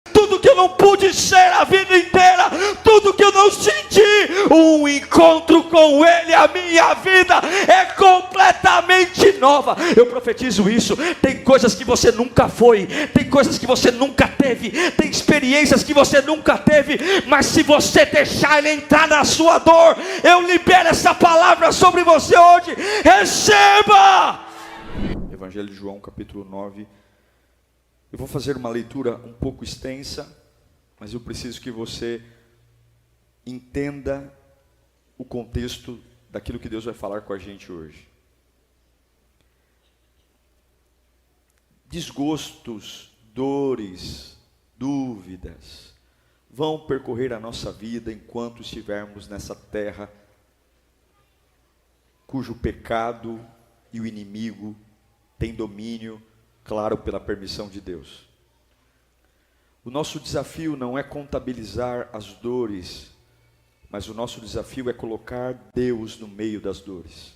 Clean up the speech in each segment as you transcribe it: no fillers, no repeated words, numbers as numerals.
tudo que eu não pude ser a vida inteira, tudo que eu não senti, um encontro com Ele, a minha vida é completamente nova. Eu profetizo isso. Tem coisas que você nunca foi, tem coisas que você nunca teve, tem experiências que você nunca teve, mas se você deixar Ele entrar na sua dor, eu libero essa palavra sobre você hoje. Receba! Evangelho de João, capítulo 9. Eu vou fazer uma leitura um pouco extensa, mas eu preciso que você entenda o contexto daquilo que Deus vai falar com a gente hoje. Desgostos, dores, dúvidas vão percorrer a nossa vida enquanto estivermos nessa terra cujo pecado e o inimigo têm domínio, claro, pela permissão de Deus. O nosso desafio não é contabilizar as dores, mas o nosso desafio é colocar Deus no meio das dores.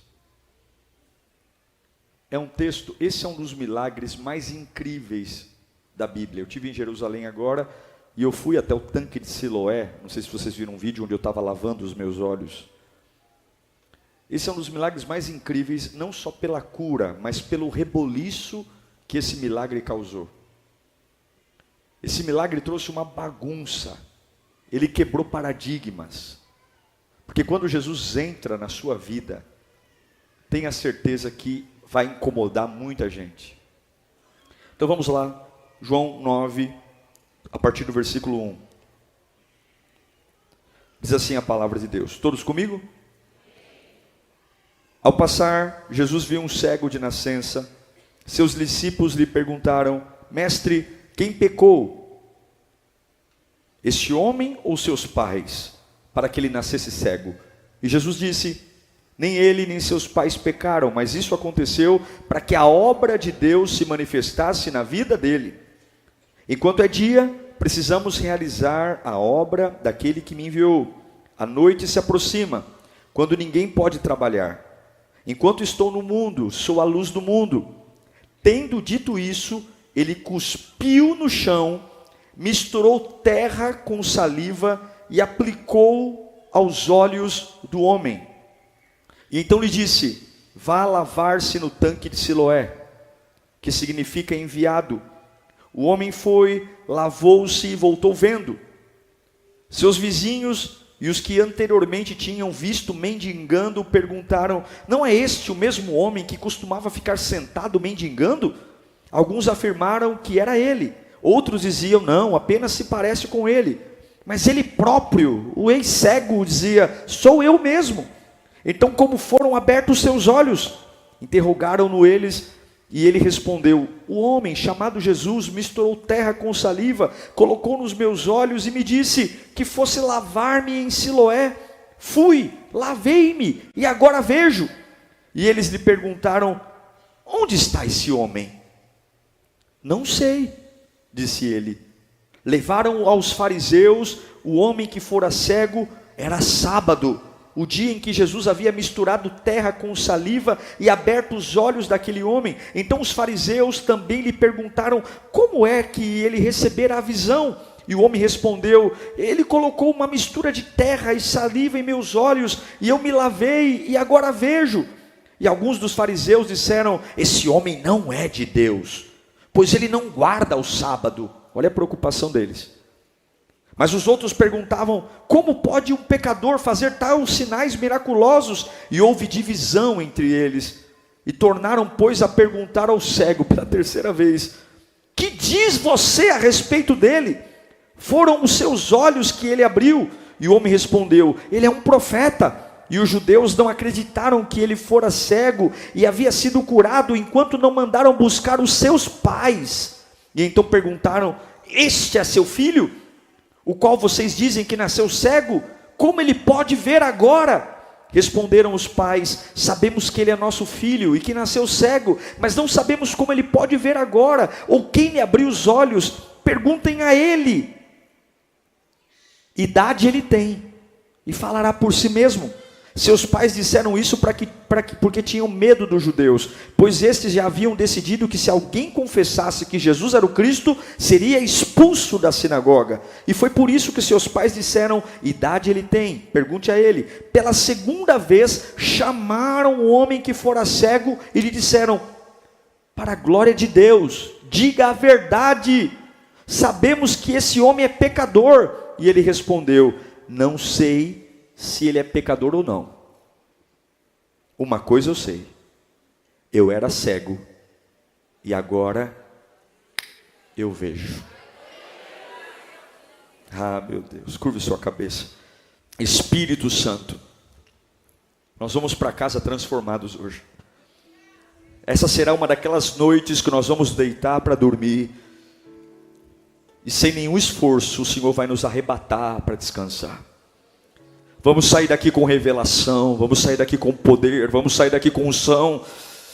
É um texto, esse é um dos milagres mais incríveis da Bíblia. Eu estive em Jerusalém agora e eu fui até o tanque de Siloé. Não sei se vocês viram um vídeo onde eu estava lavando os meus olhos. Esse é um dos milagres mais incríveis, não só pela cura, mas pelo reboliço que esse milagre causou. Esse milagre trouxe uma bagunça. Ele quebrou paradigmas. Porque quando Jesus entra na sua vida, tenha certeza que vai incomodar muita gente. Então vamos lá, João 9, a partir do versículo 1. Diz assim a palavra de Deus. Todos comigo? Ao passar, Jesus viu um cego de nascença. Seus discípulos lhe perguntaram: Mestre, quem pecou? Este homem ou seus pais, para que ele nascesse cego? E Jesus disse: nem ele nem seus pais pecaram, mas isso aconteceu para que a obra de Deus se manifestasse na vida dele. Enquanto é dia, precisamos realizar a obra daquele que me enviou. A noite se aproxima, quando ninguém pode trabalhar. Enquanto estou no mundo, sou a luz do mundo. Tendo dito isso, ele cuspiu no chão, misturou terra com saliva e aplicou aos olhos do homem. E então lhe disse: vá lavar-se no tanque de Siloé, que significa enviado. O homem foi, lavou-se e voltou vendo. Seus vizinhos e os que anteriormente tinham visto mendigando perguntaram: não é este o mesmo homem que costumava ficar sentado mendigando? Alguns afirmaram que era ele. Outros diziam: não, apenas se parece com ele. Mas ele próprio, o ex-cego, dizia: sou eu mesmo. Então, como foram abertos seus olhos? Interrogaram-no eles, e ele respondeu: o homem chamado Jesus misturou terra com saliva, colocou nos meus olhos e me disse que fosse lavar-me em Siloé. Fui, lavei-me e agora vejo. E eles lhe perguntaram: onde está esse homem? Não sei, disse ele. Levaram aos fariseus o homem que fora cego. Era sábado, o dia em que Jesus havia misturado terra com saliva e aberto os olhos daquele homem. Então os fariseus também lhe perguntaram como é que ele recebera a visão. E o homem respondeu: ele colocou uma mistura de terra e saliva em meus olhos, e eu me lavei e agora vejo. E alguns dos fariseus disseram: esse homem não é de Deus, pois ele não guarda o sábado. Olha a preocupação deles. Mas os outros perguntavam: como pode um pecador fazer tais sinais miraculosos? E houve divisão entre eles. E tornaram, pois, a perguntar ao cego pela terceira vez: que diz você a respeito dele? Foram os seus olhos que ele abriu. E o homem respondeu: ele é um profeta. E os judeus não acreditaram que ele fora cego e havia sido curado, enquanto não mandaram buscar os seus pais. E então perguntaram: este é seu filho, o qual vocês dizem que nasceu cego? Como ele pode ver agora? Responderam os pais: sabemos que ele é nosso filho e que nasceu cego, mas não sabemos como ele pode ver agora, ou quem lhe abriu os olhos. Perguntem a ele. Idade ele tem, e falará por si mesmo. Seus pais disseram isso porque tinham medo dos judeus, pois estes já haviam decidido que se alguém confessasse que Jesus era o Cristo, seria expulso da sinagoga. E foi por isso que seus pais disseram: idade ele tem, pergunte a ele. Pela segunda vez chamaram o homem que fora cego e lhe disseram: para a glória de Deus, diga a verdade, sabemos que esse homem é pecador. E ele respondeu: não sei se ele é pecador ou não. Uma coisa eu sei: eu era cego e agora eu vejo. Ah, meu Deus, curve sua cabeça. Espírito Santo, nós vamos para casa transformados hoje. Essa será uma daquelas noites que nós vamos deitar para dormir e sem nenhum esforço o Senhor vai nos arrebatar para descansar. Vamos sair daqui com revelação, vamos sair daqui com poder, vamos sair daqui com unção.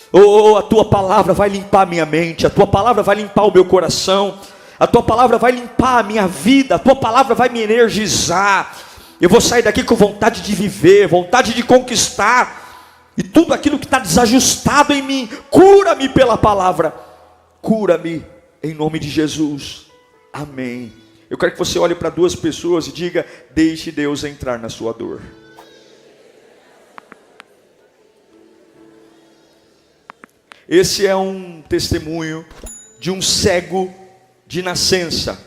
Oh, a tua palavra vai limpar a minha mente, a tua palavra vai limpar o meu coração, a tua palavra vai limpar a minha vida, a tua palavra vai me energizar. Eu vou sair daqui com vontade de viver, vontade de conquistar, e tudo aquilo que está desajustado em mim, cura-me pela palavra, cura-me em nome de Jesus, amém. Eu quero que você olhe para duas pessoas e diga: deixe Deus entrar na sua dor. Esse é um testemunho de um cego de nascença.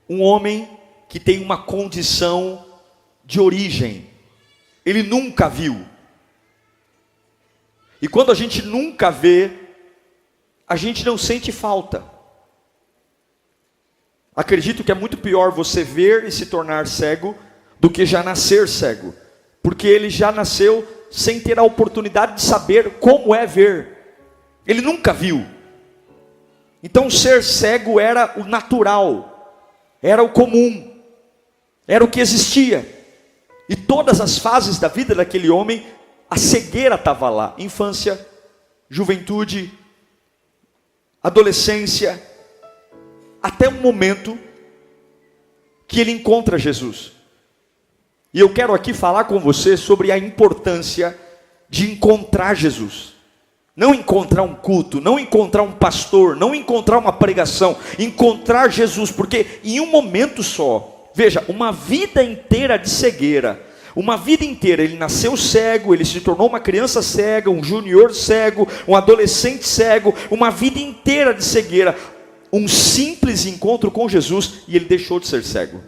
Um homem que tem uma condição de origem. Ele nunca viu. E quando a gente nunca vê, a gente não sente falta. Acredito que é muito pior você ver e se tornar cego do que já nascer cego, porque ele já nasceu sem ter a oportunidade de saber como é ver. Ele nunca viu. Então ser cego era o natural, era o comum, era o que existia. E todas as fases da vida daquele homem, a cegueira estava lá: infância, juventude, adolescência, até um momento que ele encontra Jesus. E eu quero aqui falar com você sobre a importância de encontrar Jesus. Não encontrar um culto, não encontrar um pastor, não encontrar uma pregação, encontrar Jesus, porque em um momento só, veja, uma vida inteira de cegueira, uma vida inteira, ele nasceu cego, ele se tornou uma criança cega, um júnior cego, um adolescente cego, uma vida inteira de cegueira. Um simples encontro com Jesus e ele deixou de ser cego.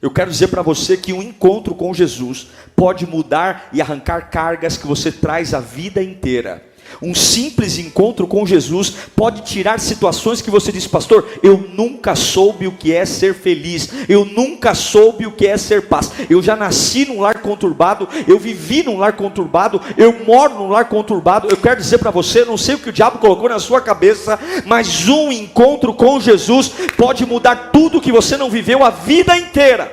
Eu quero dizer para você que um encontro com Jesus pode mudar e arrancar cargas que você traz a vida inteira. Um simples encontro com Jesus pode tirar situações que você diz: pastor, eu nunca soube o que é ser feliz, eu nunca soube o que é ser paz. Eu já nasci num lar conturbado, eu vivi num lar conturbado, eu moro num lar conturbado. Eu quero dizer para você, não sei o que o diabo colocou na sua cabeça, mas um encontro com Jesus pode mudar tudo que você não viveu a vida inteira.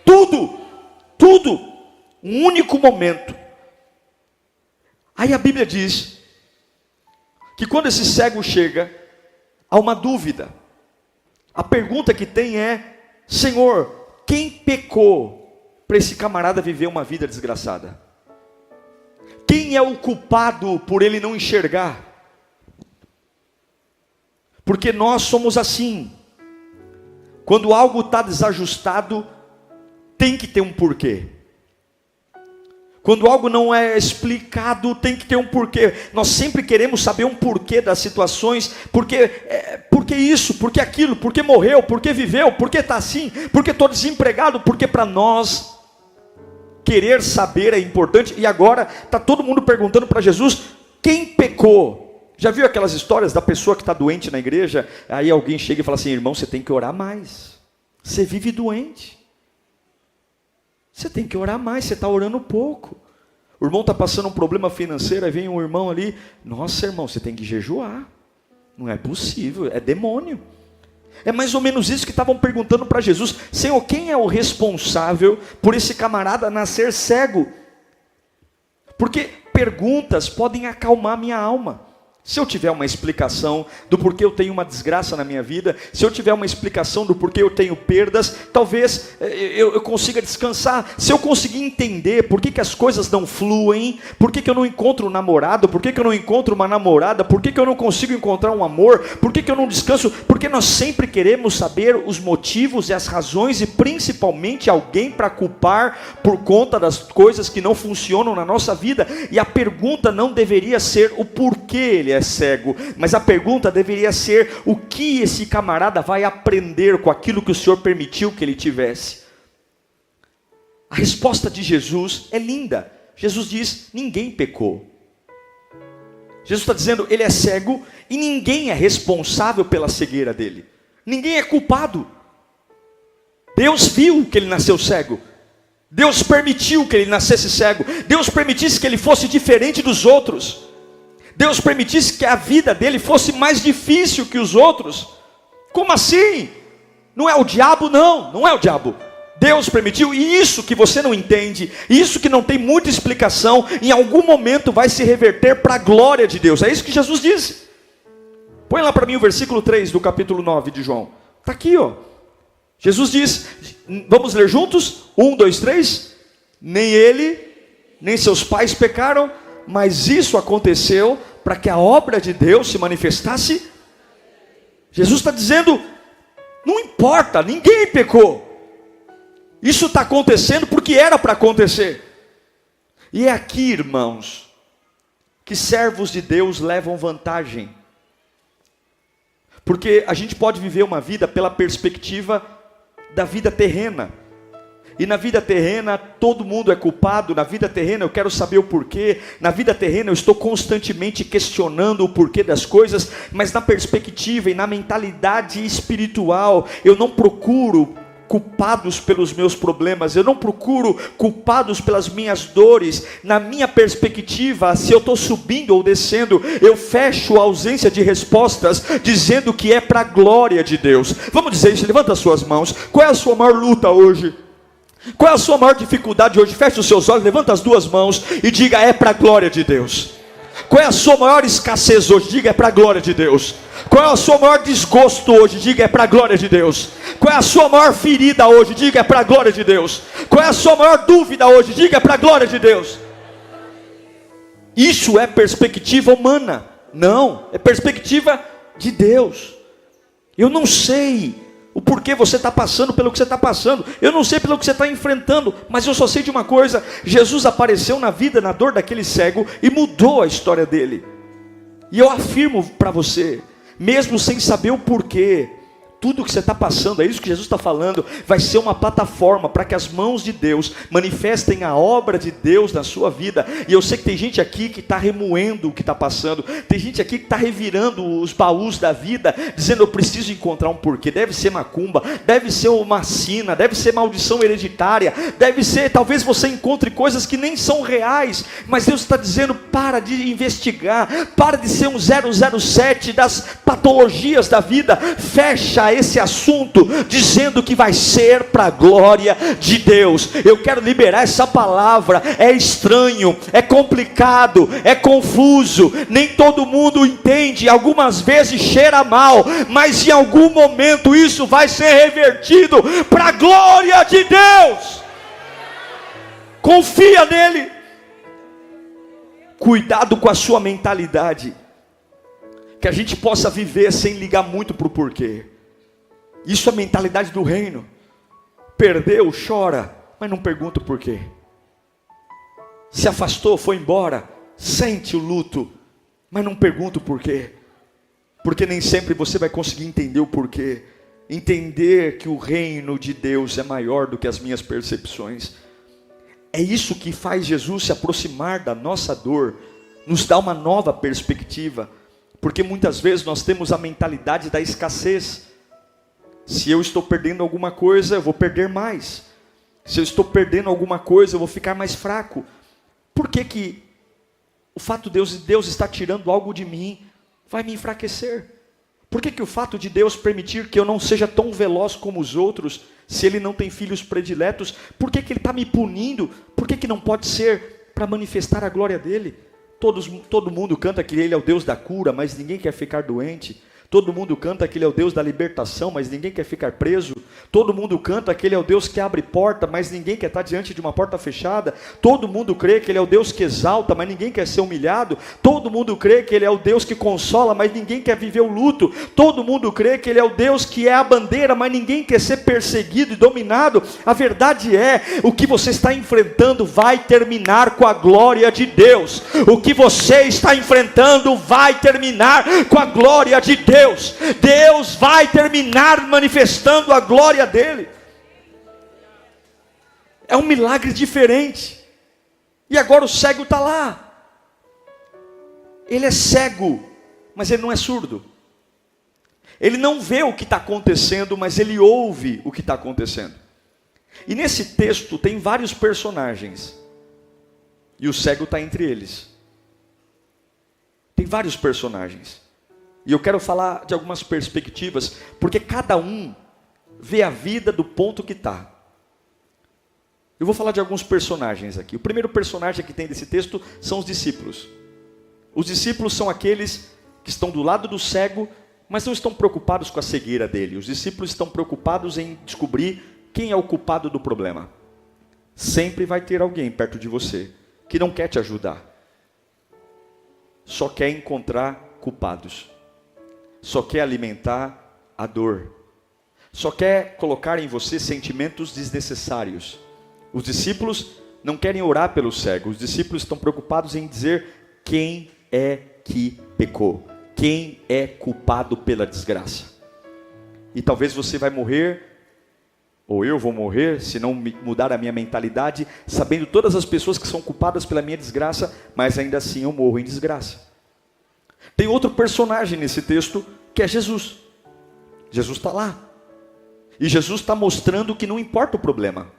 Tudo, tudo. Um único momento. Aí a Bíblia diz que quando esse cego chega, há uma dúvida. A pergunta que tem é: Senhor, quem pecou para esse camarada viver uma vida desgraçada? Quem é o culpado por ele não enxergar? Porque nós somos assim. Quando algo está desajustado, tem que ter um porquê. Quando algo não é explicado, tem que ter um porquê. Nós sempre queremos saber um porquê das situações. Porque isso, porque aquilo, porque morreu, porque viveu, porque está assim, porque estou desempregado. Porque para nós, querer saber é importante. E agora está todo mundo perguntando para Jesus: quem pecou? Já viu aquelas histórias da pessoa que está doente na igreja? Aí alguém chega e fala assim: irmão, você tem que orar mais. Você vive doente. Você tem que orar mais, você está orando pouco. O irmão está passando um problema financeiro, aí vem um irmão ali: nossa, irmão, você tem que jejuar. Não é possível, é demônio. É mais ou menos isso que estavam perguntando para Jesus: Senhor, quem é o responsável por esse camarada nascer cego? Porque perguntas podem acalmar minha alma. Se eu tiver uma explicação do porquê eu tenho uma desgraça na minha vida, se eu tiver uma explicação do porquê eu tenho perdas, talvez eu consiga descansar. Se eu conseguir entender por que as coisas não fluem, por que eu não encontro um namorado, por que eu não encontro uma namorada, por que eu não consigo encontrar um amor, por que eu não descanso, porque nós sempre queremos saber os motivos e as razões e principalmente alguém para culpar por conta das coisas que não funcionam na nossa vida. E a pergunta não deveria ser o porquê ele é cego, mas a pergunta deveria ser o que esse camarada vai aprender com aquilo que o Senhor permitiu que ele tivesse. A resposta de Jesus é linda. Jesus diz: ninguém pecou. Jesus está dizendo, ele é cego e ninguém é responsável pela cegueira dele. Ninguém é culpado. Deus viu que ele nasceu cego. Deus permitiu que ele nascesse cego. Deus permitisse que ele fosse diferente dos outros. Deus permitisse que a vida dele fosse mais difícil que os outros. Como assim? Não é o diabo? Não é o diabo. Deus permitiu, e isso que você não entende, isso que não tem muita explicação, em algum momento vai se reverter para a glória de Deus. É isso que Jesus disse. Põe lá para mim o versículo 3 do capítulo 9 de João. Está aqui, ó. Jesus diz, vamos ler juntos? 1, 2, 3. Nem ele, nem seus pais pecaram, mas isso aconteceu para que a obra de Deus se manifestasse. Jesus está dizendo, não importa, ninguém pecou. Isso está acontecendo porque era para acontecer. E é aqui, irmãos, que servos de Deus levam vantagem. Porque a gente pode viver uma vida pela perspectiva da vida terrena. E na vida terrena todo mundo é culpado. Na vida terrena eu quero saber o porquê. Na vida terrena eu estou constantemente questionando o porquê das coisas. Mas na perspectiva e na mentalidade espiritual, eu não procuro culpados pelos meus problemas, eu não procuro culpados pelas minhas dores. Na minha perspectiva, se eu estou subindo ou descendo, eu fecho a ausência de respostas, dizendo que é para a glória de Deus. Vamos dizer isso, levanta as suas mãos. Qual é a sua maior luta hoje? Qual é a sua maior dificuldade hoje? Feche os seus olhos, levanta as duas mãos e diga, é para a glória de Deus. Qual é a sua maior escassez hoje? Diga, é para a glória de Deus. Qual é o seu maior desgosto hoje? Diga, é para a glória de Deus. Qual é a sua maior ferida hoje? Diga, é para a glória de Deus. Qual é a sua maior dúvida hoje? Diga, é para a glória de Deus. Isso é perspectiva humana? Não, é perspectiva de Deus. Eu não sei o porquê você está passando pelo que você está passando. Eu não sei pelo que você está enfrentando, mas eu só sei de uma coisa: Jesus apareceu na vida, na dor daquele cego e mudou a história dele. E eu afirmo para você, mesmo sem saber o porquê, tudo que você está passando, é isso que Jesus está falando, vai ser uma plataforma para que as mãos de Deus manifestem a obra de Deus na sua vida. E eu sei que tem gente aqui que está remoendo o que está passando, tem gente aqui que está revirando os baús da vida, dizendo, eu preciso encontrar um porquê. Deve ser macumba, deve ser uma sina, deve ser maldição hereditária, deve ser, talvez você encontre coisas que nem são reais, mas Deus está dizendo, para de investigar, para de ser um 007 das patologias da vida, fecha esse assunto, dizendo que vai ser para a glória de Deus. Eu quero liberar essa palavra. É estranho, é complicado, é confuso, nem todo mundo entende, algumas vezes cheira mal, mas em algum momento isso vai ser revertido para a glória de Deus. Confia nele. Cuidado com a sua mentalidade, que a gente possa viver sem ligar muito para o porquê. Isso é a mentalidade do reino. Perdeu, chora, mas não pergunta o porquê. Se afastou, foi embora, sente o luto, mas não pergunta o porquê. Porque nem sempre você vai conseguir entender o porquê. Entender que o reino de Deus é maior do que as minhas percepções. É isso que faz Jesus se aproximar da nossa dor, nos dá uma nova perspectiva. Porque muitas vezes nós temos a mentalidade da escassez. Se eu estou perdendo alguma coisa, eu vou perder mais. Se eu estou perdendo alguma coisa, eu vou ficar mais fraco. Por que o fato de Deus estar tirando algo de mim vai me enfraquecer? Por que o fato de Deus permitir que eu não seja tão veloz como os outros, se Ele não tem filhos prediletos, por que Ele está me punindo? Por que não pode ser para manifestar a glória dEle? Todo mundo canta que Ele é o Deus da cura, mas ninguém quer ficar doente. Todo mundo canta que Ele é o Deus da libertação, mas ninguém quer ficar preso. Todo mundo canta que Ele é o Deus que abre porta, mas ninguém quer estar diante de uma porta fechada. Todo mundo crê que Ele é o Deus que exalta, mas ninguém quer ser humilhado. Todo mundo crê que Ele é o Deus que consola, mas ninguém quer viver o luto. Todo mundo crê que Ele é o Deus que é a bandeira, mas ninguém quer ser perseguido e dominado. A verdade é, o que você está enfrentando vai terminar com a glória de Deus. O que você está enfrentando vai terminar com a glória de Deus. Deus vai terminar manifestando a glória dele. É um milagre diferente. E agora o cego está lá. Ele é cego, mas ele não é surdo. Ele não vê o que está acontecendo, mas ele ouve o que está acontecendo. E nesse texto tem vários personagens, e o cego está entre eles. Tem vários personagens. E eu quero falar de algumas perspectivas, porque cada um vê a vida do ponto que está. Eu vou falar de alguns personagens aqui. O primeiro personagem que tem desse texto são os discípulos. Os discípulos são aqueles que estão do lado do cego, mas não estão preocupados com a cegueira dele. Os discípulos estão preocupados em descobrir quem é o culpado do problema. Sempre vai ter alguém perto de você que não quer te ajudar. Só quer encontrar culpados. Só quer alimentar a dor. Só quer colocar em você sentimentos desnecessários. Os discípulos não querem orar pelo cego. Os discípulos estão preocupados em dizer quem é que pecou. Quem é culpado pela desgraça. E talvez você vai morrer, ou eu vou morrer, se não mudar a minha mentalidade, sabendo todas as pessoas que são culpadas pela minha desgraça, mas ainda assim eu morro em desgraça. Tem outro personagem nesse texto, que é Jesus. Jesus está lá. E Jesus está mostrando que não importa o problema.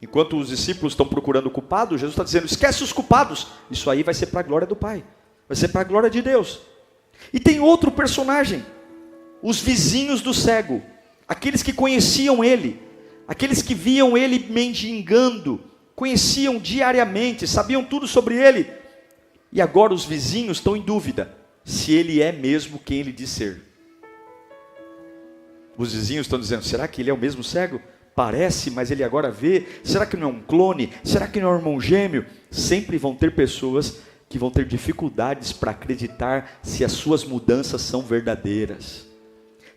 Enquanto os discípulos estão procurando o culpado, Jesus está dizendo, esquece os culpados. Isso aí vai ser para a glória do Pai. Vai ser para a glória de Deus. E tem outro personagem. Os vizinhos do cego. Aqueles que conheciam ele. Aqueles que viam ele mendigando. Conheciam diariamente, sabiam tudo sobre ele. E agora os vizinhos estão em dúvida se ele é mesmo quem ele diz ser. Os vizinhos estão dizendo, será que ele é o mesmo cego? Parece, mas ele agora vê. Será que não é um clone? Será que não é um irmão gêmeo? Sempre vão ter pessoas que vão ter dificuldades para acreditar se as suas mudanças são verdadeiras.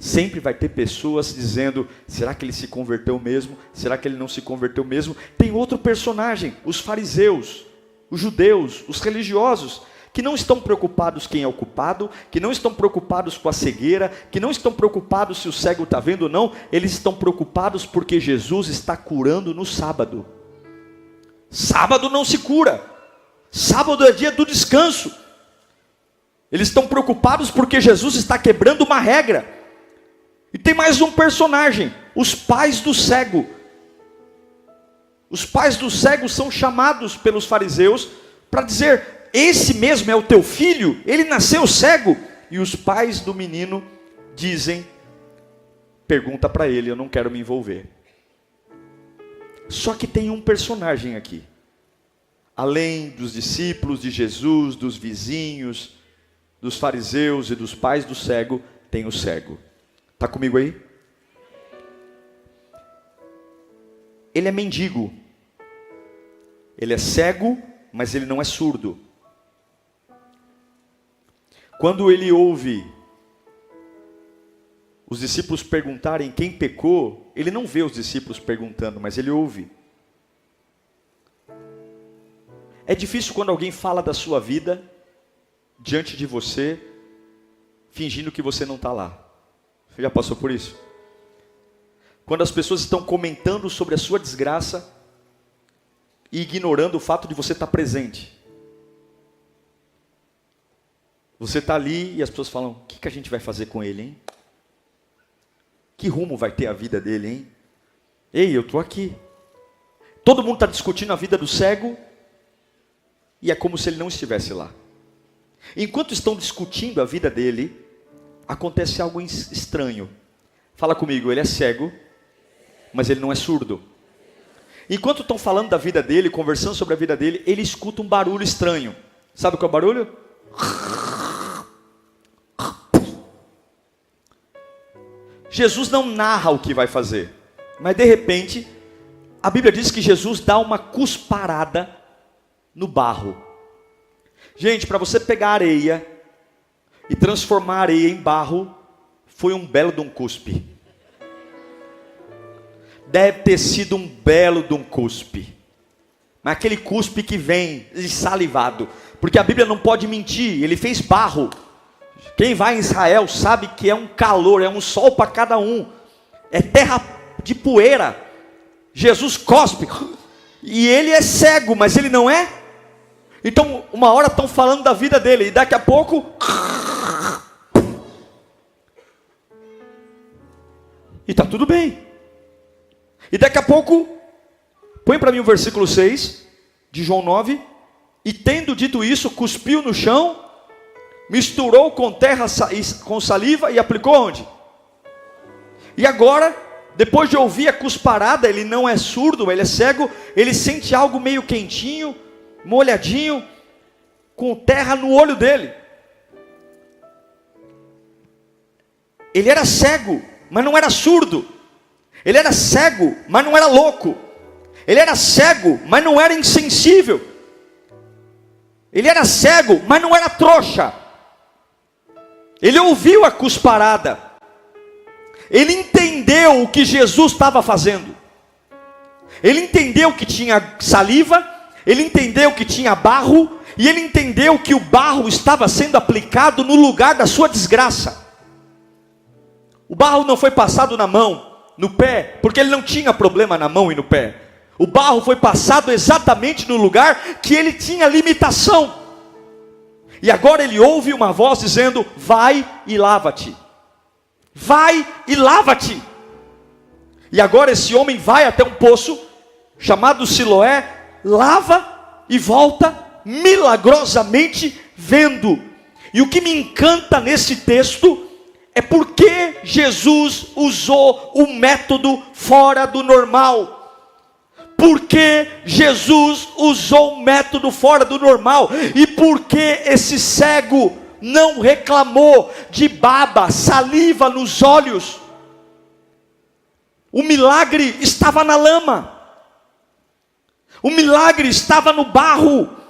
Sempre vai ter pessoas dizendo, será que ele se converteu mesmo? Será que ele não se converteu mesmo? Tem outro personagem, os fariseus. Os judeus, os religiosos, que não estão preocupados quem é o culpado, que não estão preocupados com a cegueira, que não estão preocupados se o cego está vendo ou não, eles estão preocupados porque Jesus está curando no sábado. Sábado não se cura, sábado é dia do descanso. Eles estão preocupados porque Jesus está quebrando uma regra. E tem mais um personagem, os pais do cego. Os pais do cego são chamados pelos fariseus para dizer, esse mesmo é o teu filho? Ele nasceu cego? E os pais do menino dizem, pergunta para ele, eu não quero me envolver. Só que tem um personagem aqui. Além dos discípulos de Jesus, dos vizinhos, dos fariseus e dos pais do cego, tem o cego. Está comigo aí? Ele é mendigo. Ele é cego, mas ele não é surdo. Quando ele ouve os discípulos perguntarem quem pecou, ele não vê os discípulos perguntando, mas ele ouve. É difícil quando alguém fala da sua vida diante de você, fingindo que você não está lá. Você já passou por isso? Quando as pessoas estão comentando sobre a sua desgraça e ignorando o fato de você estar presente. Você está ali e as pessoas falam, o que a gente vai fazer com ele, hein? Que rumo vai ter a vida dele, hein? Ei, eu estou aqui. Todo mundo está discutindo a vida do cego e é como se ele não estivesse lá. Enquanto estão discutindo a vida dele, acontece algo estranho. Fala comigo, ele é cego, mas ele não é surdo. Enquanto estão falando da vida dele, conversando sobre a vida dele, ele escuta um barulho estranho. Sabe qual é o barulho? Jesus não narra o que vai fazer, mas de repente, a Bíblia diz que Jesus dá uma cusparada no barro. Gente, para você pegar areia e transformar a areia em barro, foi um belo de um cuspe. Deve ter sido um belo de um cuspe. Mas aquele cuspe que vem salivado, porque a Bíblia não pode mentir, ele fez barro. Quem vai em Israel sabe que é um calor, é um sol para cada um, é terra de poeira. Jesus cospe, e ele é cego, mas ele não é. Então uma hora estão falando da vida dele, e daqui a pouco, e está tudo bem. E daqui a pouco, põe para mim o versículo 6 de João 9. E tendo dito isso, cuspiu no chão, misturou com terra com saliva e aplicou onde? E agora, depois de ouvir a cusparada, ele não é surdo, ele é cego, ele sente algo meio quentinho, molhadinho, com terra no olho dele. Ele era cego, mas não era surdo. Ele era cego, mas não era louco. Ele era cego, mas não era insensível. Ele era cego, mas não era trouxa. Ele ouviu a cusparada. Ele entendeu o que Jesus estava fazendo. Ele entendeu que tinha saliva, ele entendeu que tinha barro, e ele entendeu que o barro estava sendo aplicado no lugar da sua desgraça. O barro não foi passado na mão, no pé, porque ele não tinha problema na mão e no pé. O barro foi passado exatamente no lugar que ele tinha limitação. E agora ele ouve uma voz dizendo: vai e lava-te. Vai e lava-te. E agora esse homem vai até um poço chamado Siloé, lava e volta milagrosamente vendo. E o que me encanta nesse texto é porque Jesus usou um método fora do normal. Porque Jesus usou um método fora do normal. E porque esse cego não reclamou de baba, saliva nos olhos. O milagre estava na lama. O milagre estava no barro.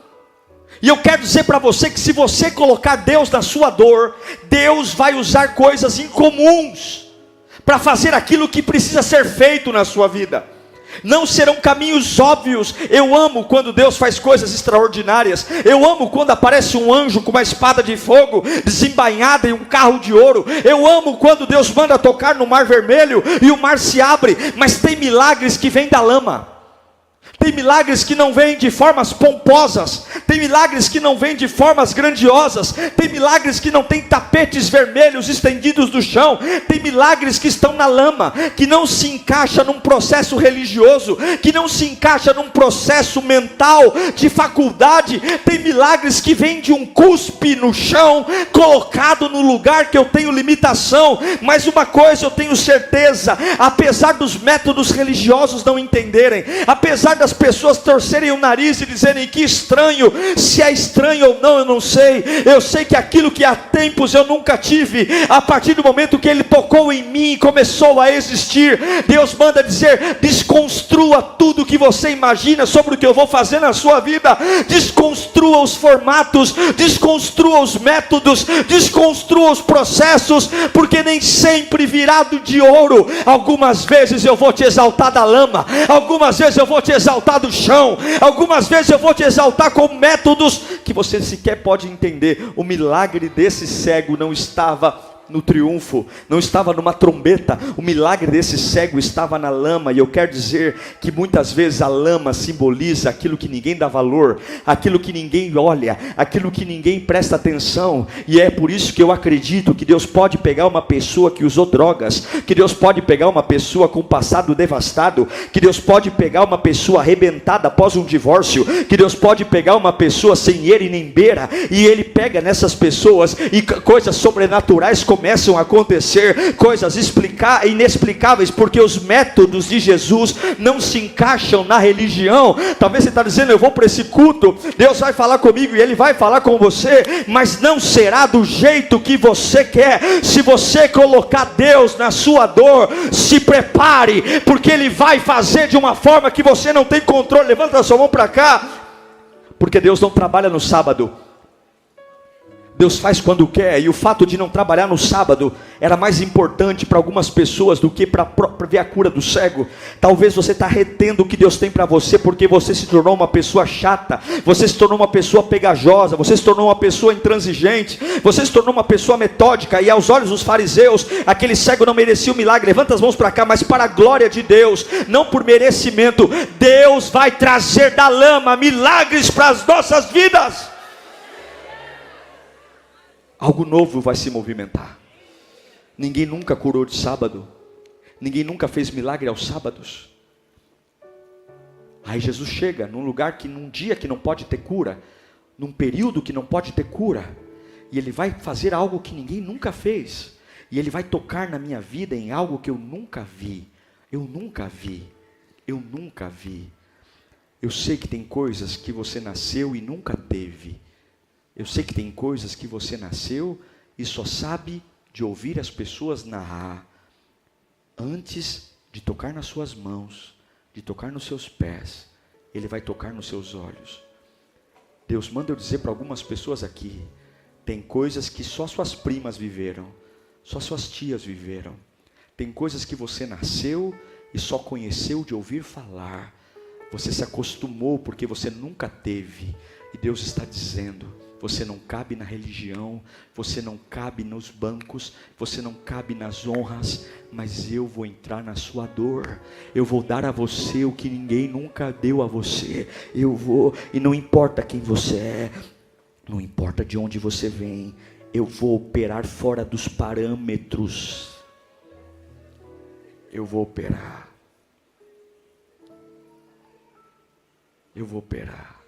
E eu quero dizer para você que se você colocar Deus na sua dor, Deus vai usar coisas incomuns para fazer aquilo que precisa ser feito na sua vida. Não serão caminhos óbvios. Eu amo quando Deus faz coisas extraordinárias. Eu amo quando aparece um anjo com uma espada de fogo desembainhada em um carro de ouro. Eu amo quando Deus manda tocar no mar vermelho e o mar se abre. Mas tem milagres que vêm da lama. Tem milagres que não vêm de formas pomposas. Tem milagres que não vêm de formas grandiosas. Tem milagres que não têm tapetes vermelhos estendidos no chão. Tem milagres que estão na lama, que não se encaixa num processo religioso, que não se encaixa num processo mental de faculdade. Tem milagres que vêm de um cuspe no chão, colocado no lugar que eu tenho limitação. Mas uma coisa eu tenho certeza: apesar dos métodos religiosos não entenderem, apesar das pessoas torcerem o nariz e dizerem que estranho, se é estranho ou não eu não sei. Eu sei que aquilo que há tempos eu nunca tive, a partir do momento que Ele tocou em mim e começou a existir, Deus manda dizer: desconstrua tudo que você imagina sobre o que eu vou fazer na sua vida. Desconstrua os formatos, desconstrua os métodos, desconstrua os processos, porque nem sempre virado de ouro. Algumas vezes eu vou te exaltar da lama, algumas vezes eu vou te exaltar do chão, algumas vezes eu vou te exaltar com métodos que você sequer pode entender. O milagre desse cego não estava no triunfo, não estava numa trombeta. O milagre desse cego estava na lama. E eu quero dizer que muitas vezes a lama simboliza aquilo que ninguém dá valor, aquilo que ninguém olha, aquilo que ninguém presta atenção. E é por isso que eu acredito que Deus pode pegar uma pessoa que usou drogas, que Deus pode pegar uma pessoa com um passado devastado, que Deus pode pegar uma pessoa arrebentada após um divórcio, que Deus pode pegar uma pessoa sem eira e nem beira, e Ele pega nessas pessoas e coisas sobrenaturais começam começam a acontecer coisas inexplicáveis, porque os métodos de Jesus não se encaixam na religião. Talvez você está dizendo, eu vou para esse culto, Deus vai falar comigo e Ele vai falar com você, mas não será do jeito que você quer. Se você colocar Deus na sua dor, se prepare, porque Ele vai fazer de uma forma que você não tem controle. Levanta a sua mão para cá, porque Deus não trabalha no sábado. Deus faz quando quer, e o fato de não trabalhar no sábado era mais importante para algumas pessoas do que para ver a cura do cego. Talvez você está retendo o que Deus tem para você, porque você se tornou uma pessoa chata, você se tornou uma pessoa pegajosa, você se tornou uma pessoa intransigente, você se tornou uma pessoa metódica, e aos olhos dos fariseus, aquele cego não merecia o milagre. Levanta as mãos para cá, mas para a glória de Deus, não por merecimento. Deus vai trazer da lama milagres para as nossas vidas. Algo novo vai se movimentar. Ninguém nunca curou de sábado. Ninguém nunca fez milagre aos sábados. Aí Jesus chega num lugar que num dia que não pode ter cura, num período que não pode ter cura, e Ele vai fazer algo que ninguém nunca fez, e Ele vai tocar na minha vida em algo que eu nunca vi. Eu nunca vi. Eu nunca vi. Eu sei que tem coisas que você nasceu e nunca teve. Eu sei que tem coisas que você nasceu e só sabe de ouvir as pessoas narrar, antes de tocar nas suas mãos, de tocar nos seus pés. Ele vai tocar nos seus olhos. Deus manda eu dizer para algumas pessoas aqui, tem coisas que só suas primas viveram, só suas tias viveram. Tem coisas que você nasceu e só conheceu de ouvir falar. Você se acostumou porque você nunca teve. E Deus está dizendo, você não cabe na religião, você não cabe nos bancos, você não cabe nas honras, mas eu vou entrar na sua dor. Eu vou dar a você o que ninguém nunca deu a você. Eu vou, e não importa quem você é, não importa de onde você vem, eu vou operar fora dos parâmetros. Eu vou operar. Eu vou operar.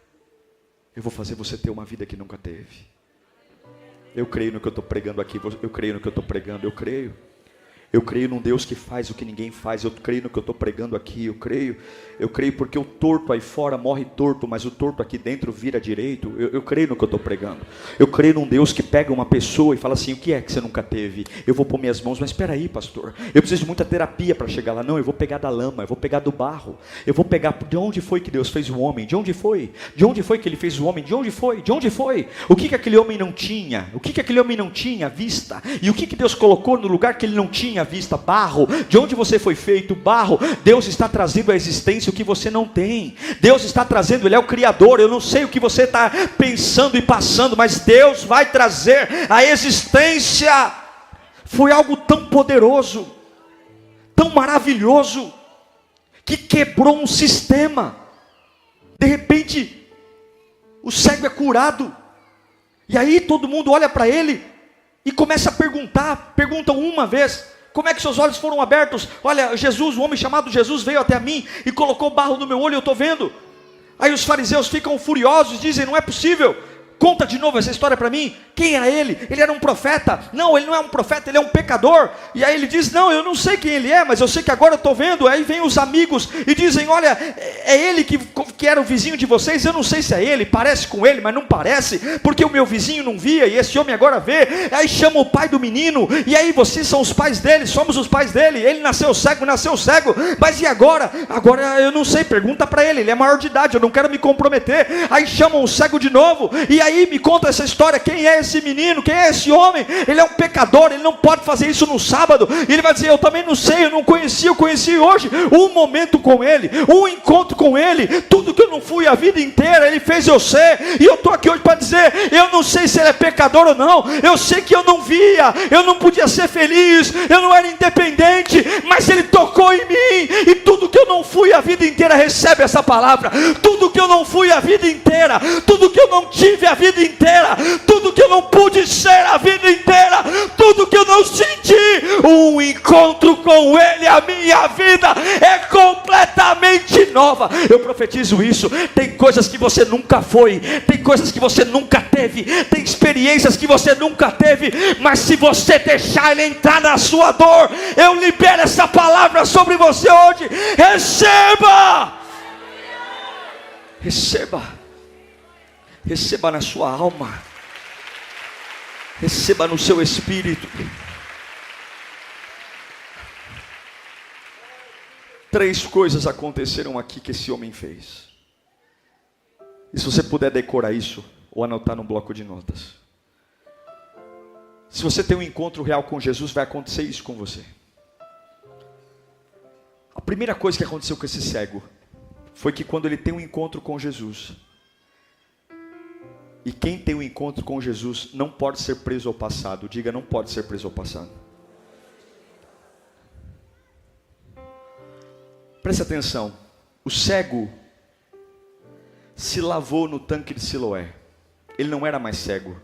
Eu vou fazer você ter uma vida que nunca teve. Eu creio no que eu estou pregando aqui. Eu creio no que eu estou pregando. Eu creio. Eu creio num Deus que faz o que ninguém faz. Eu creio no que eu estou pregando aqui. Eu creio porque o torto aí fora morre torto, mas o torto aqui dentro vira direito. Eu creio no que eu estou pregando. Eu creio num Deus que pega uma pessoa e fala assim, o que é que você nunca teve? Eu vou pôr minhas mãos, mas espera aí, pastor, eu preciso de muita terapia para chegar lá. Não, eu vou pegar da lama, eu vou pegar do barro, eu vou pegar, de onde foi que Deus fez o homem? De onde foi? De onde foi que Ele fez o homem? De onde foi? De onde foi? O que aquele homem não tinha? O que aquele homem não tinha vista? E o que Deus colocou no lugar que ele não tinha vista? Barro. De onde você foi feito? Barro. Deus está trazendo à existência o que você não tem. Deus está trazendo, Ele é o Criador. Eu não sei o que você está pensando e passando, mas Deus vai trazer à existência. Foi algo tão poderoso, tão maravilhoso, que quebrou um sistema. De repente o cego é curado, e aí todo mundo olha para ele e começa a perguntar. Perguntam uma vez, como é que seus olhos foram abertos? Olha, Jesus, um homem chamado Jesus veio até mim e colocou barro no meu olho e eu estou vendo. Aí os fariseus ficam furiosos, dizem, não é possível. Conta de novo essa história para mim. Quem era ele? Ele era um profeta? Não, ele não é um profeta, ele é um pecador. E aí ele diz, não, eu não sei quem ele é, mas eu sei que agora eu estou vendo. Aí vem os amigos e dizem, olha, é ele que era o vizinho de vocês. Eu não sei se é ele, parece com ele, mas não parece, porque o meu vizinho não via e esse homem agora vê. Aí chama o pai do menino, e aí vocês são os pais dele, somos os pais dele. Ele nasceu cego, mas e agora? Agora eu não sei, pergunta para ele é maior de idade, eu não quero me comprometer. Aí chamam o cego de novo, e aí me conta essa história, quem é esse menino, quem é esse homem? Ele é um pecador, ele não pode fazer isso no sábado. E ele vai dizer, eu também não sei, eu não conheci, eu conheci hoje. Um momento com ele, um encontro com ele, tudo que eu não fui a vida inteira, ele fez eu ser. E eu estou aqui hoje para dizer, eu não sei se ele é pecador ou não, eu sei que eu não via, eu não podia ser feliz, eu não era independente, mas ele tocou em mim. E tudo que eu não fui a vida inteira, recebe essa palavra. Tudo que eu não fui a vida inteira, tudo que eu não tive a vida inteira, tudo que eu não pude ser a vida inteira, tudo que eu não senti, um encontro com Ele, a minha vida é completamente nova. Eu profetizo isso. Tem coisas que você nunca foi, tem coisas que você nunca teve, tem experiências que você nunca teve, mas se você deixar Ele entrar na sua dor, eu libero essa palavra sobre você hoje. Receba! Receba, receba na sua alma, receba no seu espírito. 3 coisas aconteceram aqui que esse homem fez. E se você puder decorar isso, ou anotar no bloco de notas. Se você tem um encontro real com Jesus, vai acontecer isso com você. A primeira coisa que aconteceu com esse cego foi que quando ele tem um encontro com Jesus, e quem tem um encontro com Jesus não pode ser preso ao passado. Diga, não pode ser preso ao passado. Preste atenção. O cego se lavou no tanque de Siloé. Ele não era mais cego.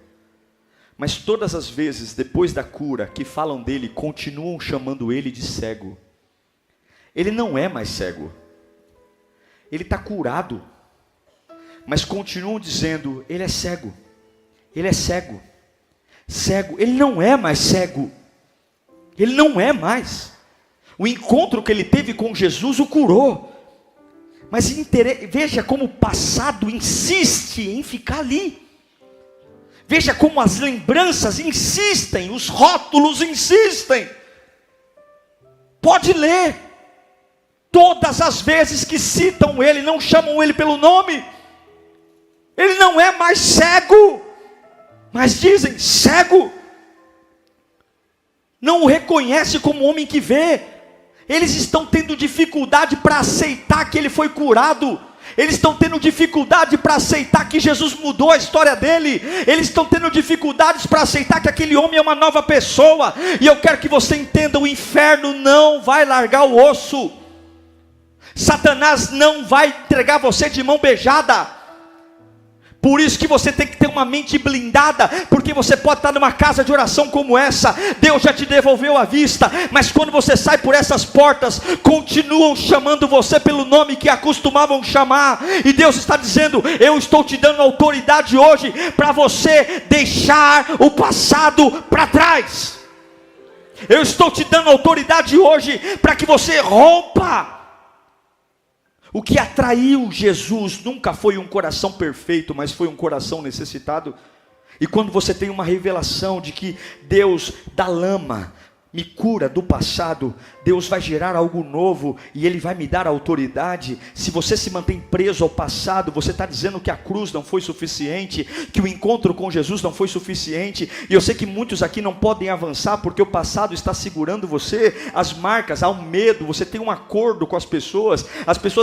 Mas todas as vezes depois da cura que falam dele, continuam chamando ele de cego. Ele não é mais cego. Ele está curado, mas continuam dizendo, ele é cego, ele é cego, cego, ele não é mais cego, ele não é mais. O encontro que ele teve com Jesus o curou, mas veja como o passado insiste em ficar ali, veja como as lembranças insistem, os rótulos insistem, pode ler. Todas as vezes que citam ele, não chamam ele pelo nome, ele não é mais cego, mas dizem cego, não o reconhece como homem que vê. Eles estão tendo dificuldade para aceitar que ele foi curado, eles estão tendo dificuldade para aceitar que Jesus mudou a história dele, eles estão tendo dificuldades para aceitar que aquele homem é uma nova pessoa. E eu quero que você entenda, o inferno não vai largar o osso, Satanás não vai entregar você de mão beijada. Por isso que você tem que ter uma mente blindada, porque você pode estar numa casa de oração como essa, Deus já te devolveu a vista, mas quando você sai por essas portas, continuam chamando você pelo nome que acostumavam chamar, e Deus está dizendo, eu estou te dando autoridade hoje, para você deixar o passado para trás, eu estou te dando autoridade hoje, para que você rompa. O que atraiu Jesus nunca foi um coração perfeito, mas foi um coração necessitado. E quando você tem uma revelação de que Deus da lama me cura do passado, Deus vai gerar algo novo e Ele vai me dar autoridade. Se você se mantém preso ao passado, você está dizendo que a cruz não foi suficiente, que o encontro com Jesus não foi suficiente. E eu sei que muitos aqui não podem avançar porque o passado está segurando você, as marcas, há um medo, você tem um acordo com as pessoas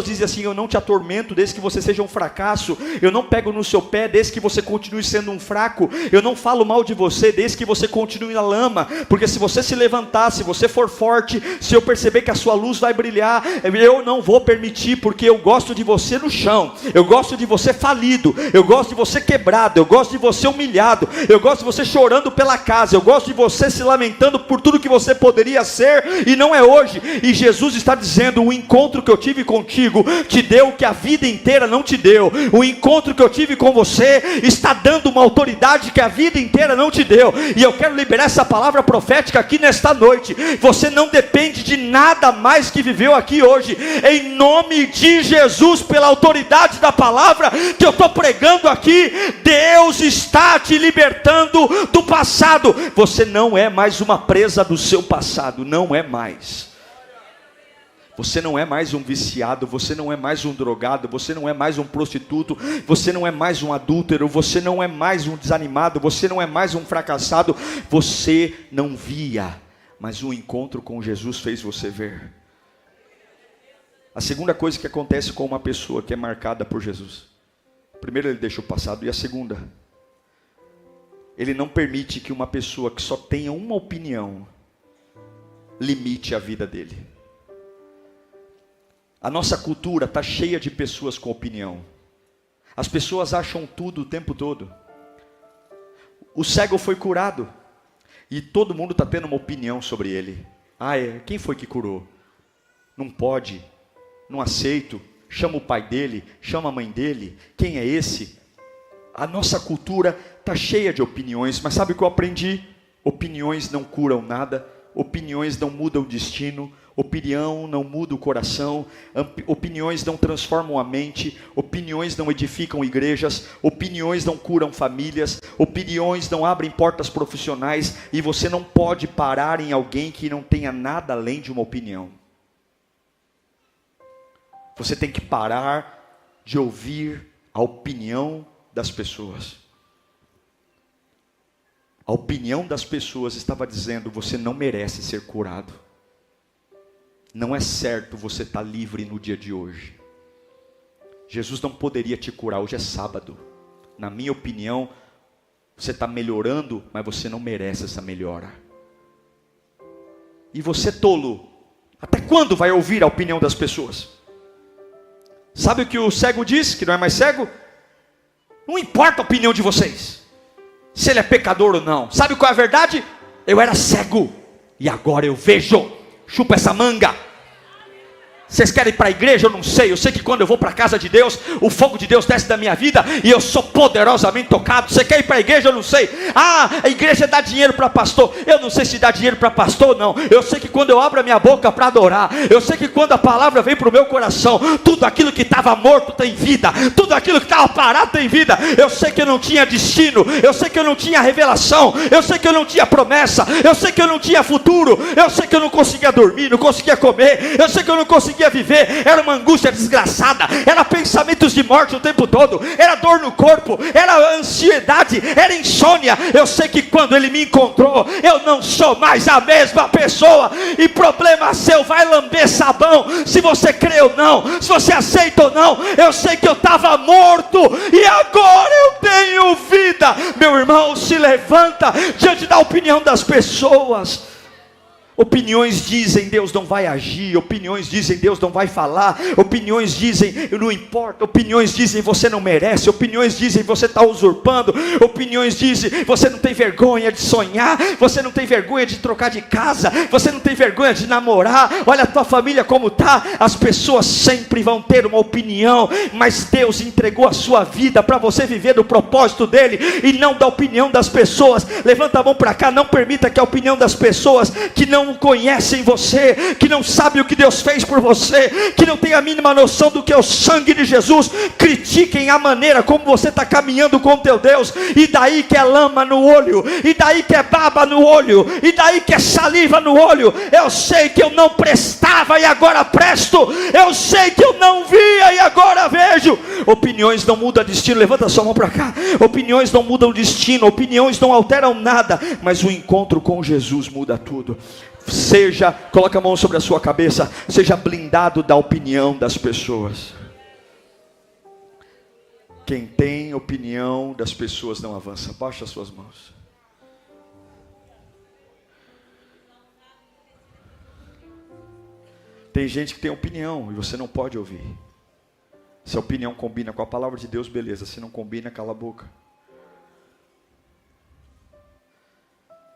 dizem assim, eu não te atormento desde que você seja um fracasso, eu não pego no seu pé desde que você continue sendo um fraco, eu não falo mal de você desde que você continue na lama, porque se você se levantar, se você for forte, se eu perceber que a sua luz vai brilhar, eu não vou permitir, porque eu gosto de você no chão, eu gosto de você falido, eu gosto de você quebrado, eu gosto de você humilhado, eu gosto de você chorando pela casa, eu gosto de você se lamentando por tudo que você poderia ser e não é hoje. E Jesus está dizendo, o encontro que eu tive contigo te deu o que a vida inteira não te deu, o encontro que eu tive com você está dando uma autoridade que a vida inteira não te deu, e eu quero liberar essa palavra profética aqui nesta noite. Você não depende de nada mais que viveu aqui hoje, em nome de Jesus, pela autoridade da palavra que eu estou pregando aqui, Deus está te libertando do passado. Você não é mais uma presa do seu passado, não é mais. Você não é mais um viciado, você não é mais um drogado, você não é mais um prostituto, você não é mais um adúltero, você não é mais um desanimado, você não é mais um fracassado, você não via, mas o encontro com Jesus fez você ver. A segunda coisa que acontece com uma pessoa que é marcada por Jesus, primeiro ele deixa o passado, e a segunda, ele não permite que uma pessoa que só tenha uma opinião limite a vida dele. A nossa cultura está cheia de pessoas com opinião. As pessoas acham tudo o tempo todo. O cego foi curado e todo mundo está tendo uma opinião sobre ele. Ah, quem foi que curou? Não pode, não aceito. Chama o pai dele, chama a mãe dele. Quem é esse? A nossa cultura está cheia de opiniões, mas sabe o que eu aprendi? Opiniões não curam nada, opiniões não mudam o destino, opinião não muda o coração, opiniões não transformam a mente, opiniões não edificam igrejas, opiniões não curam famílias, opiniões não abrem portas profissionais, e você não pode parar em alguém que não tenha nada além de uma opinião. Você tem que parar de ouvir a opinião das pessoas. A opinião das pessoas estava dizendo: você não merece ser curado. Não é certo você estar livre no dia de hoje. Jesus não poderia te curar, hoje é sábado. Na minha opinião, você está melhorando, mas você não merece essa melhora. E você, tolo, até quando vai ouvir a opinião das pessoas? Sabe o que o cego diz, que não é mais cego? Não importa a opinião de vocês, se ele é pecador ou não. Sabe qual é a verdade? Eu era cego, e agora eu vejo. Chupa essa manga. Vocês querem ir para a igreja? Eu não sei. Eu sei que quando eu vou para a casa de Deus, o fogo de Deus desce da minha vida e eu sou poderosamente tocado. Você quer ir para a igreja? Eu não sei. Ah, a igreja dá dinheiro para pastor. Eu não sei se dá dinheiro para pastor ou não. Eu sei que quando eu abro a minha boca para adorar, eu sei que quando a palavra vem para o meu coração, tudo aquilo que estava morto tem vida, tudo aquilo que estava parado tem vida. Eu sei que eu não tinha destino, eu sei que eu não tinha revelação, eu sei que eu não tinha promessa, eu sei que eu não tinha futuro, eu sei que eu não conseguia dormir, não conseguia comer, eu sei que eu não conseguia viver. Era uma angústia desgraçada, era pensamentos de morte o tempo todo, era dor no corpo, era ansiedade, era insônia. Eu sei que quando ele me encontrou, eu não sou mais a mesma pessoa. E problema seu, vai lamber sabão, se você crê ou não, se você aceita ou não. Eu sei que eu estava morto e agora eu tenho vida. Meu irmão, se levanta diante da opinião das pessoas. Opiniões dizem Deus não vai agir, opiniões dizem Deus não vai falar, opiniões dizem não importa, opiniões dizem você não merece, opiniões dizem você está usurpando, opiniões dizem você não tem vergonha de sonhar, você não tem vergonha de trocar de casa, você não tem vergonha de namorar, olha a tua família como está. As pessoas sempre vão ter uma opinião, mas Deus entregou a sua vida para você viver do propósito dele e não da opinião das pessoas. Levanta a mão para cá, não permita que a opinião das pessoas que não conhecem você, que não sabem o que Deus fez por você, que não tem a mínima noção do que é o sangue de Jesus, critiquem a maneira como você está caminhando com o teu Deus. E daí que é lama no olho, e daí que é baba no olho, e daí que é saliva no olho. Eu sei que eu não prestava e agora presto, eu sei que eu não via e agora vejo. Opiniões não mudam destino. Levanta sua mão para cá. Opiniões não mudam destino, opiniões não alteram nada, mas o encontro com Jesus muda tudo. Coloca a mão sobre a sua cabeça, seja blindado da opinião das pessoas. Quem tem opinião das pessoas não avança. Baixa as suas mãos. Tem gente que tem opinião e você não pode ouvir. Se a opinião combina com a palavra de Deus, beleza. Se não combina, cala a boca.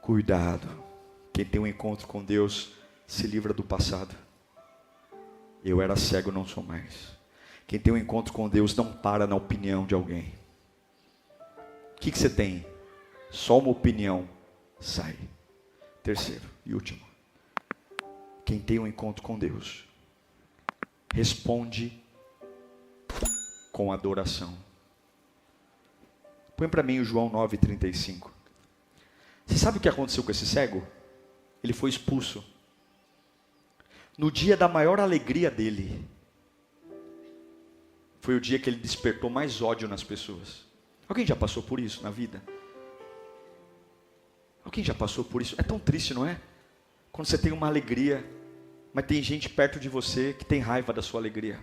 Cuidado. Quem tem um encontro com Deus se livra do passado. Eu era cego, não sou mais. Quem tem um encontro com Deus não para na opinião de alguém. O que você tem? Só uma opinião. Sai. Terceiro e último. Quem tem um encontro com Deus responde com adoração. Põe para mim o João 9,35. Você sabe o que aconteceu com esse cego? Ele foi expulso. No dia da maior alegria dele, foi o dia que ele despertou mais ódio nas pessoas. Alguém já passou por isso na vida? Alguém já passou por isso? É tão triste, não é? Quando você tem uma alegria, mas tem gente perto de você que tem raiva da sua alegria.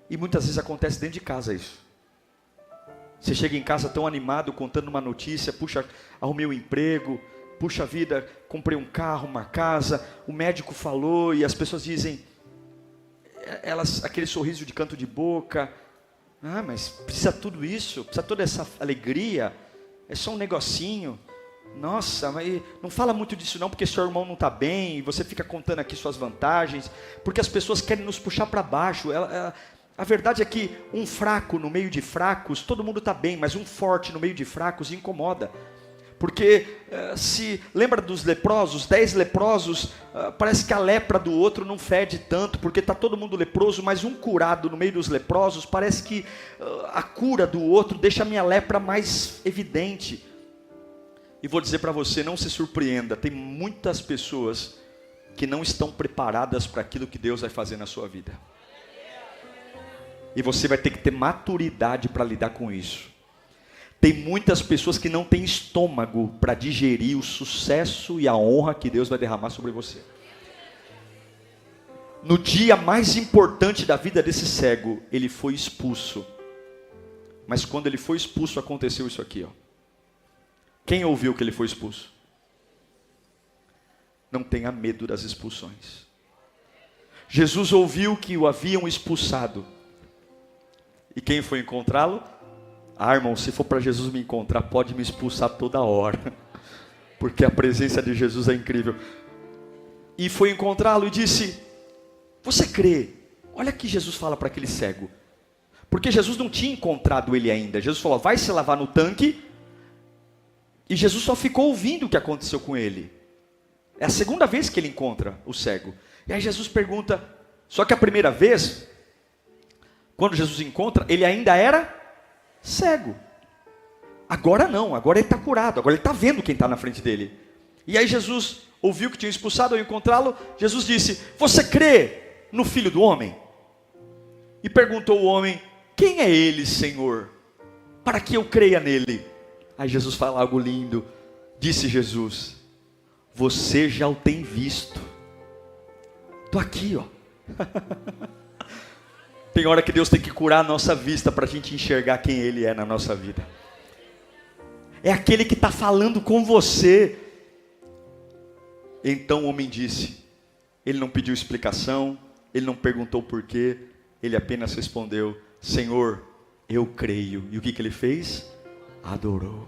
E muitas vezes acontece dentro de casa isso. Você chega em casa tão animado, contando uma notícia, puxa, arrumei um emprego, puxa vida, comprei um carro, uma casa, o médico falou, e as pessoas dizem, aquele sorriso de canto de boca, ah, mas precisa tudo isso, precisa toda essa alegria, é só um negocinho, Nossa, mas não fala muito disso não, porque seu irmão não está bem, e você fica contando aqui suas vantagens, porque as pessoas querem nos puxar para baixo. A verdade é que um fraco no meio de fracos, todo mundo está bem, mas um forte no meio de fracos incomoda. Porque se lembra dos leprosos, 10 leprosos, parece que a lepra do outro não fede tanto, porque está todo mundo leproso, mas um curado no meio dos leprosos, parece que a cura do outro deixa a minha lepra mais evidente. E vou dizer para você, não se surpreenda, tem muitas pessoas que não estão preparadas para aquilo que Deus vai fazer na sua vida. E você vai ter que ter maturidade para lidar com isso. Tem muitas pessoas que não têm estômago para digerir o sucesso e a honra que Deus vai derramar sobre você. No dia mais importante da vida desse cego, ele foi expulso. Mas quando ele foi expulso, aconteceu isso aqui, ó. Quem ouviu que ele foi expulso? Não tenha medo das expulsões. Jesus ouviu que o haviam expulsado. E quem foi encontrá-lo? Ah, irmão, se for para Jesus me encontrar, pode me expulsar toda hora. Porque a presença de Jesus é incrível. E foi encontrá-lo e disse: você crê? Olha que Jesus fala para aquele cego. Porque Jesus não tinha encontrado ele ainda. Jesus falou: vai se lavar no tanque. E Jesus só ficou ouvindo o que aconteceu com ele. É a segunda vez que ele encontra o cego. E aí Jesus pergunta, só que a primeira vez, quando Jesus encontra, ele ainda era cego. Agora não, agora ele está curado, agora ele está vendo quem está na frente dele. E aí Jesus ouviu que tinha expulsado, ao encontrá-lo, Jesus disse: você crê no Filho do Homem? E perguntou o homem: quem é ele, Senhor, para que eu creia nele? Aí Jesus fala algo lindo. Disse Jesus: você já o tem visto. Estou aqui, ó. Tem hora que Deus tem que curar a nossa vista para a gente enxergar quem Ele é na nossa vida. É aquele que está falando com você. Então o homem disse, ele não pediu explicação, ele não perguntou porquê, ele apenas respondeu: Senhor, eu creio. E o que ele fez? Adorou.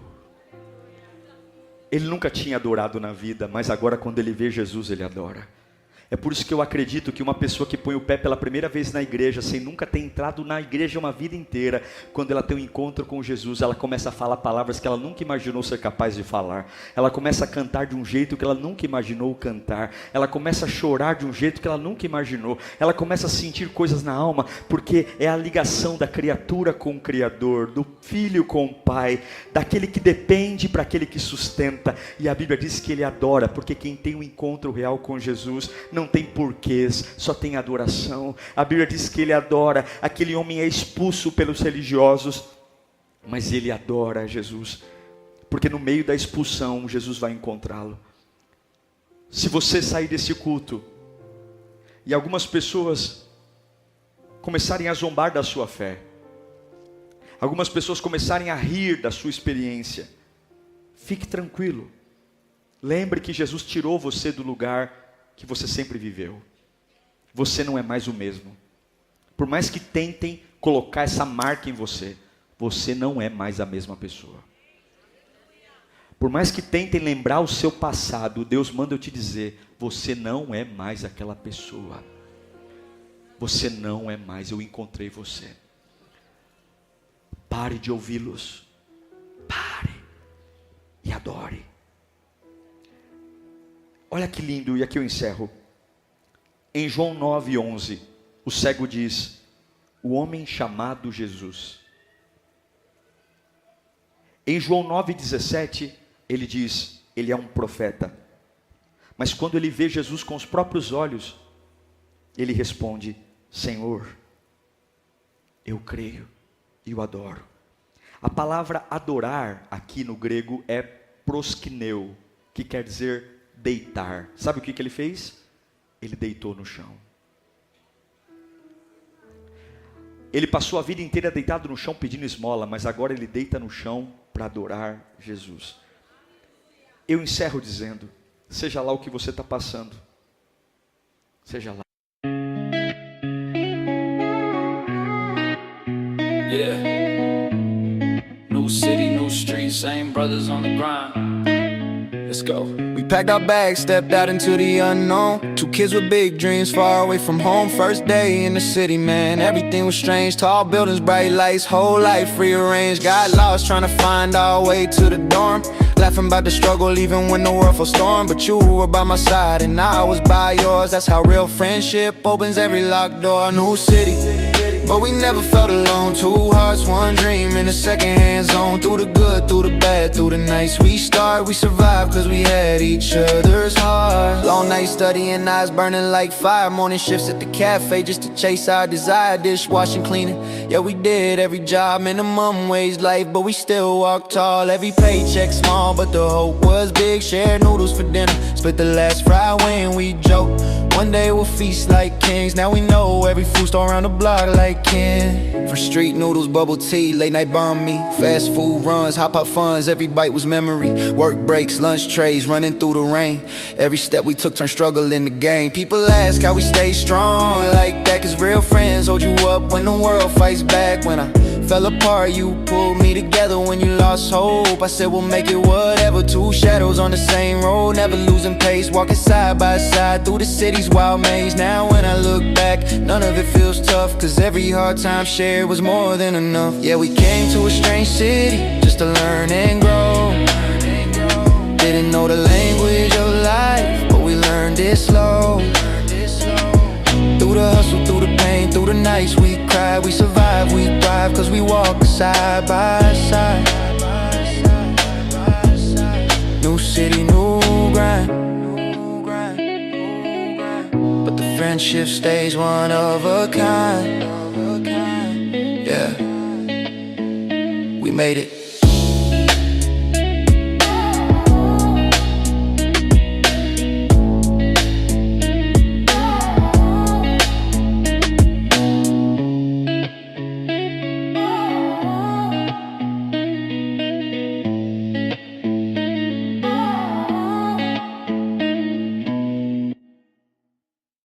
Ele nunca tinha adorado na vida, mas agora quando ele vê Jesus, ele adora. É por isso que eu acredito que uma pessoa que põe o pé pela primeira vez na igreja, sem nunca ter entrado na igreja uma vida inteira, quando ela tem um encontro com Jesus, ela começa a falar palavras que ela nunca imaginou ser capaz de falar. Ela começa a cantar de um jeito que ela nunca imaginou cantar. Ela começa a chorar de um jeito que ela nunca imaginou. Ela começa a sentir coisas na alma, porque é a ligação da criatura com o Criador, do filho com o Pai, daquele que depende para aquele que sustenta. E a Bíblia diz que ele adora, porque quem tem um encontro real com Jesus não tem porquês, só tem adoração. A Bíblia diz que ele adora. Aquele homem é expulso pelos religiosos, mas ele adora Jesus, porque no meio da expulsão Jesus vai encontrá-lo. Se você sair desse culto e algumas pessoas começarem a zombar da sua fé, algumas pessoas começarem a rir da sua experiência, fique tranquilo. Lembre que Jesus tirou você do lugar que você sempre viveu. Você não é mais o mesmo. Por mais que tentem colocar essa marca em você, você não é mais a mesma pessoa. Por mais que tentem lembrar o seu passado, Deus manda eu te dizer: você não é mais aquela pessoa. Você não é mais, eu encontrei você. Pare de ouvi-los. Pare e adore. Olha que lindo, e aqui eu encerro. Em João 9:11, o cego diz: o homem chamado Jesus. Em João 9:17, ele diz: ele é um profeta. Mas quando ele vê Jesus com os próprios olhos, ele responde: Senhor, eu creio e o adoro. A palavra adorar aqui no grego é proskineu, que quer dizer deitar. Sabe o que ele fez? Ele deitou no chão. Ele passou a vida inteira deitado no chão pedindo esmola, mas agora ele deita no chão para adorar Jesus. Eu encerro dizendo: seja lá o que você está passando, seja lá. Yeah. New city, new streets, same brothers on the grind. Let's go. We packed our bags, stepped out into the unknown. Two kids with big dreams, far away from home. First day in the city, man, everything was strange. Tall buildings, bright lights, whole life rearranged. Got lost trying to find our way to the dorm. Laughing about the struggle even when the world fell storm. But you were by my side and I was by yours. That's how real friendship opens every locked door. New city, but we never felt alone. Two hearts, one dream in a second-hand zone. Through the good, through the bad, through the nights we start, we survived cause we had each other's heart. Long nights studying, eyes burning like fire. Morning shifts at the cafe just to chase our desire. Dishwashing, cleaning, yeah we did every job. Minimum wage life, but we still walked tall. Every paycheck small, but the hope was big. Shared noodles for dinner, split the last fry when we joke. One day we'll feast like kings. Now we know every food store around the block like Ken. For street noodles, bubble tea, late night banh mi, fast food runs, hot pot funds, every bite was memory. Work breaks, lunch trays, running through the rain. Every step we took turned struggle into gain. People ask how we stay strong like that, cause real friends hold you up when the world fights back. When I fell apart, you pulled me together. When you lost hope, I said we'll make it whatever. Two shadows on the same road, never losing pace, walking side by side through the city's wild maze. Now when I look back, none of it feels tough, cause every hard time shared was more than enough. Yeah, we came to a strange city just to learn and grow. Didn't know the language of life, but we learned it slow. Through the hustle, through the pain, through the nights we cried, we survived, we thrive, cause we walk side by side. New city, new grind, but the friendship stays one of a kind. Yeah, we made it.